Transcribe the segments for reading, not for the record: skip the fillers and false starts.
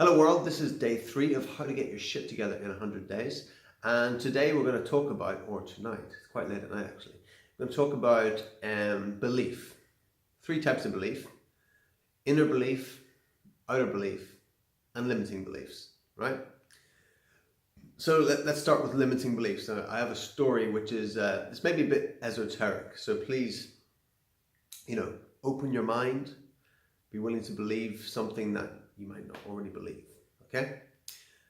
Hello world, this is day 3 of how to get your shit together in 100 days. And today we're going to talk about, or tonight, it's quite late at night actually, we're going to talk about belief. 3 types of belief: inner belief, outer belief, and limiting beliefs, right? So let's start with limiting beliefs. Now, I have a story which is, this may be a bit esoteric, so please, open your mind, be willing to believe something that you might not already believe, okay?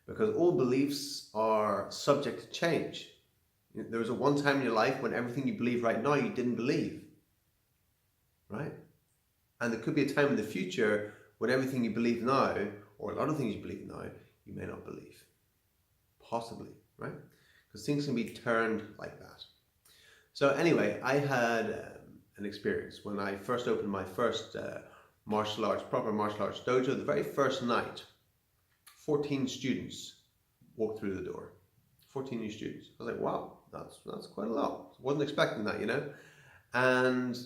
Because all beliefs are subject to change. There was a one time in your life when everything you believe right now you didn't believe, right? And there could be a time in the future when everything you believe now, or a lot of things you believe now, you may not believe. Possibly, right? Because things can be turned like that. So anyway, I had an experience when I first opened my first proper martial arts dojo. The very first night, 14 students walked through the door. 14 new students. I was like, wow, that's quite a lot. Wasn't expecting that, And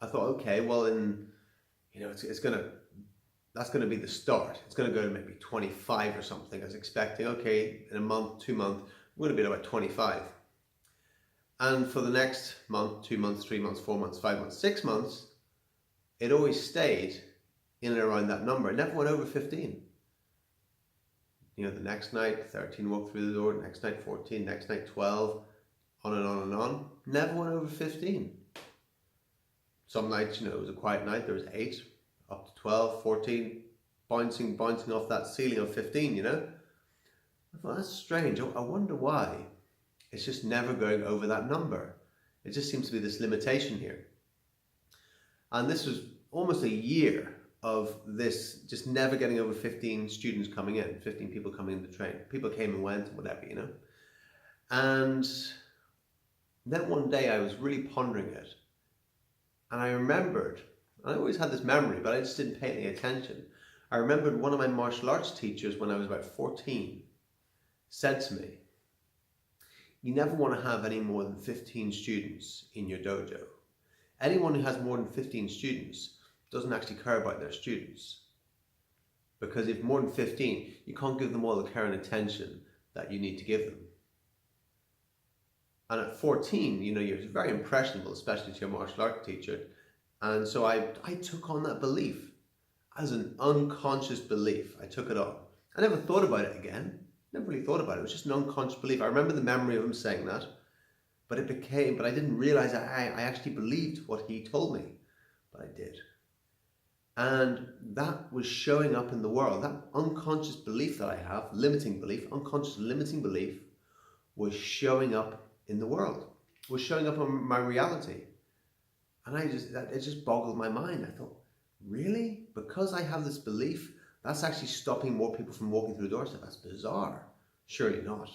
I thought, okay, well, that's gonna be the start. It's gonna go to maybe 25 or something. I was expecting, okay, in a month, 2 months, we're gonna be at about 25. And for the next month, 2 months, 3 months, 4 months, 5 months, 6 months, it always stayed in and around that number. It never went over 15. The next night, 13 walked through the door, next night 14, next night 12, on and on and on. Never went over 15. Some nights, it was a quiet night, there was 8, up to 12, 14, bouncing off that ceiling of 15, I thought, that's strange. I wonder why it's just never going over that number. It just seems to be this limitation here. And this was almost a year of this just never getting over 15 students coming in, 15 people coming in to train. People came and went, whatever, And then one day I was really pondering it. And I remembered, I always had this memory, but I just didn't pay any attention. I remembered one of my martial arts teachers when I was about 14 said to me, you never want to have any more than 15 students in your dojo. Anyone who has more than 15 students doesn't actually care about their students. Because if more than 15, you can't give them all the care and attention that you need to give them. And at 14, you're very impressionable, especially to your martial art teacher. And so I took on that belief as an unconscious belief. I took it on. I never thought about it again. Never really thought about it. It was just an unconscious belief. I remember the memory of him saying that, but I didn't realize I actually believed what he told me, but I did. And that was showing up in the world. That unconscious belief that I have, unconscious limiting belief, was showing up in the world, was showing up in my reality. And it just boggled my mind. I thought, really? Because I have this belief, that's actually stopping more people from walking through the door? So that's bizarre. Surely not.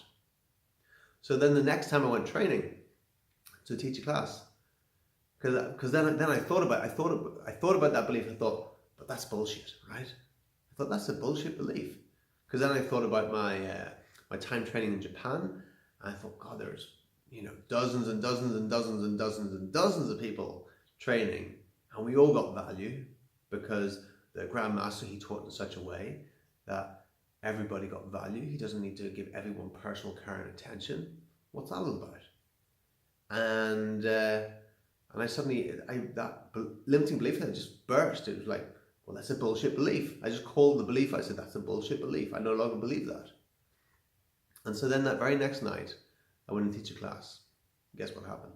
So then the next time I went training to teach a class, because then I thought about that belief. I thought, but that's bullshit, right? I thought that's a bullshit belief. Because then I thought about my time training in Japan, and I thought, God, there's dozens and dozens and dozens and dozens and dozens of people training, and we all got value because the Grandmaster, he taught in such a way that everybody got value. He doesn't need to give everyone personal care and attention. What's that all about? And I suddenly, that limiting belief had just burst. It was like, well, that's a bullshit belief. I just called the belief. I said, that's a bullshit belief. I no longer believe that. And so then that very next night, I went and teach a class. Guess what happened?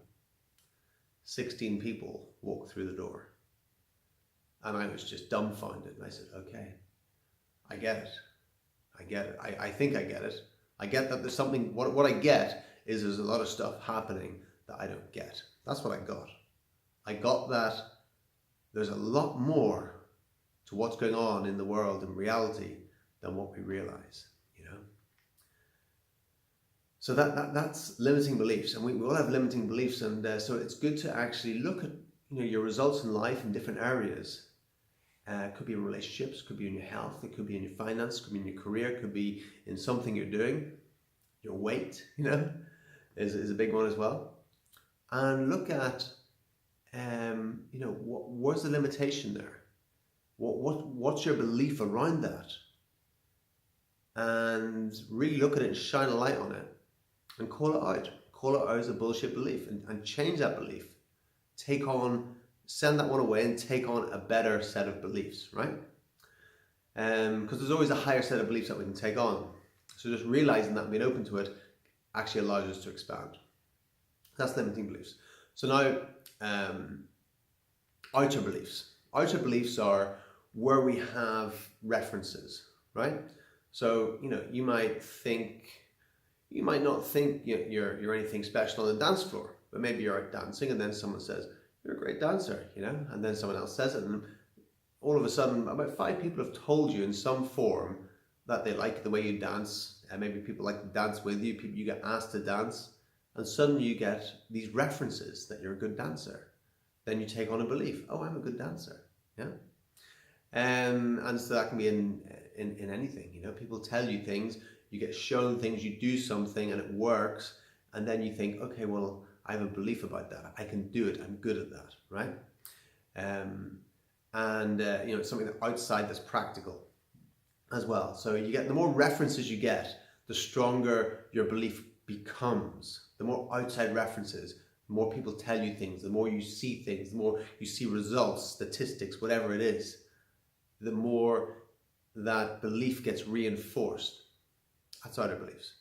16 people walked through the door. And I was just dumbfounded. And I said, okay, I get it. I think I get it. I get that there's something, what I get is there's a lot of stuff happening that I don't get. That's what I got. I got that there's a lot more to what's going on in the world in reality than what we realize, So that's limiting beliefs, and we all have limiting beliefs, and so it's good to actually look at your results in life in different areas. It could be in relationships, could be in your health, it could be in your finance, could be in your career, it could be in something you're doing. Your weight, is a big one as well. And look at, where's the limitation there? What's your belief around that? and really look at it and shine a light on it and call it out. Call it out as a bullshit belief and change that belief. Send that one away and take on a better set of beliefs, right? Because there's always a higher set of beliefs that we can take on. So just realizing that and being open to it actually allows us to expand. That's limiting beliefs. So now, outer beliefs. Outer beliefs are where we have references, right? So, you might not think you're anything special on the dance floor, but maybe you're out dancing and then someone says, you're a great dancer, and then someone else says it, and all of a sudden about 5 people have told you in some form that they like the way you dance, and maybe people like to dance with you, people you get asked to dance, and suddenly you get these references that you're a good dancer. Then you take on a belief, oh, I'm a good dancer, yeah? And so that can be in anything, people tell you things, you get shown things, you do something and it works, and then you think, okay, well, I have a belief about that, I can do it, I'm good at that, right? It's something that outside that's practical as well. So the more references you get, the stronger your belief becomes. The more outside references, the more people tell you things, the more you see things, the more you see results, statistics, whatever it is, the more that belief gets reinforced. That's outer beliefs.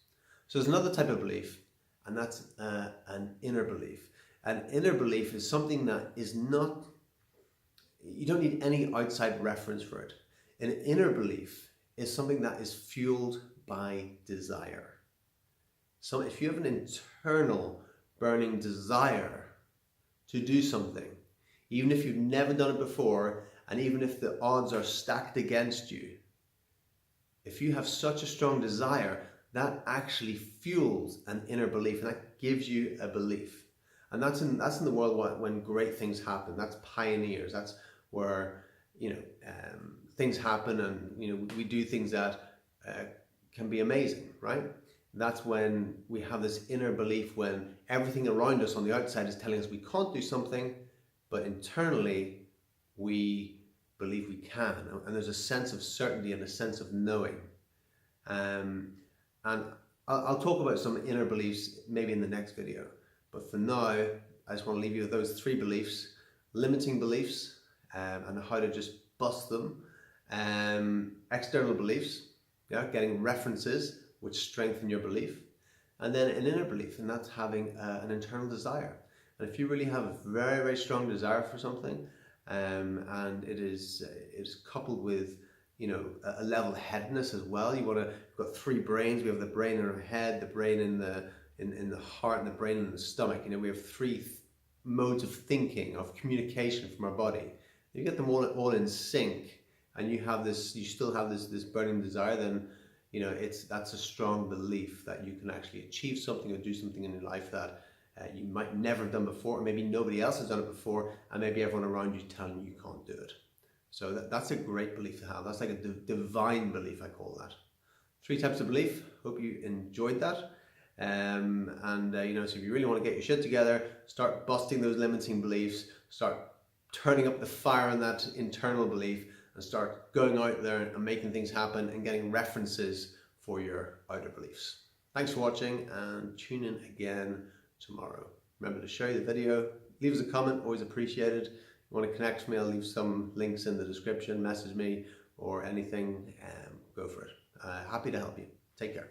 So there's another type of belief, and that's an inner belief. An inner belief is something that is not, you don't need any outside reference for it. An inner belief is something that is fueled by desire. So if you have an internal burning desire to do something, even if you've never done it before, and even if the odds are stacked against you, if you have such a strong desire, that actually fuels an inner belief, and that gives you a belief. And that's in the world when great things happen. That's pioneers. That's where things happen, and we do things that can be amazing, right? That's when we have this inner belief, when everything around us on the outside is telling us we can't do something, but internally we believe we can, and there's a sense of certainty and a sense of knowing. And I'll talk about some inner beliefs maybe in the next video, but for now I just want to leave you with those 3 beliefs: limiting beliefs, and how to just bust them, external beliefs, getting references which strengthen your belief, and then an inner belief, and that's having an internal desire. And if you really have a very, very strong desire for something, and it is coupled with a level-headedness as well. You've got 3 brains. We have the brain in our head, the brain in the heart, and the brain in the stomach. We have 3 modes of thinking, of communication from our body. You get them all in sync, and you still have this burning desire. Then that's a strong belief that you can actually achieve something or do something in your life that you might never have done before, or maybe nobody else has done it before, and maybe everyone around you telling you can't do it. So that's a great belief to have. That's like a divine belief, I call that. 3 types of belief. Hope you enjoyed that. So if you really want to get your shit together, start busting those limiting beliefs, start turning up the fire on that internal belief, and start going out there and making things happen and getting references for your outer beliefs. Thanks for watching, and tune in again tomorrow. Remember to share the video, leave us a comment, always appreciated. If you want to connect with me, I'll leave some links in the description, message me or anything, go for it. Happy to help you. Take care.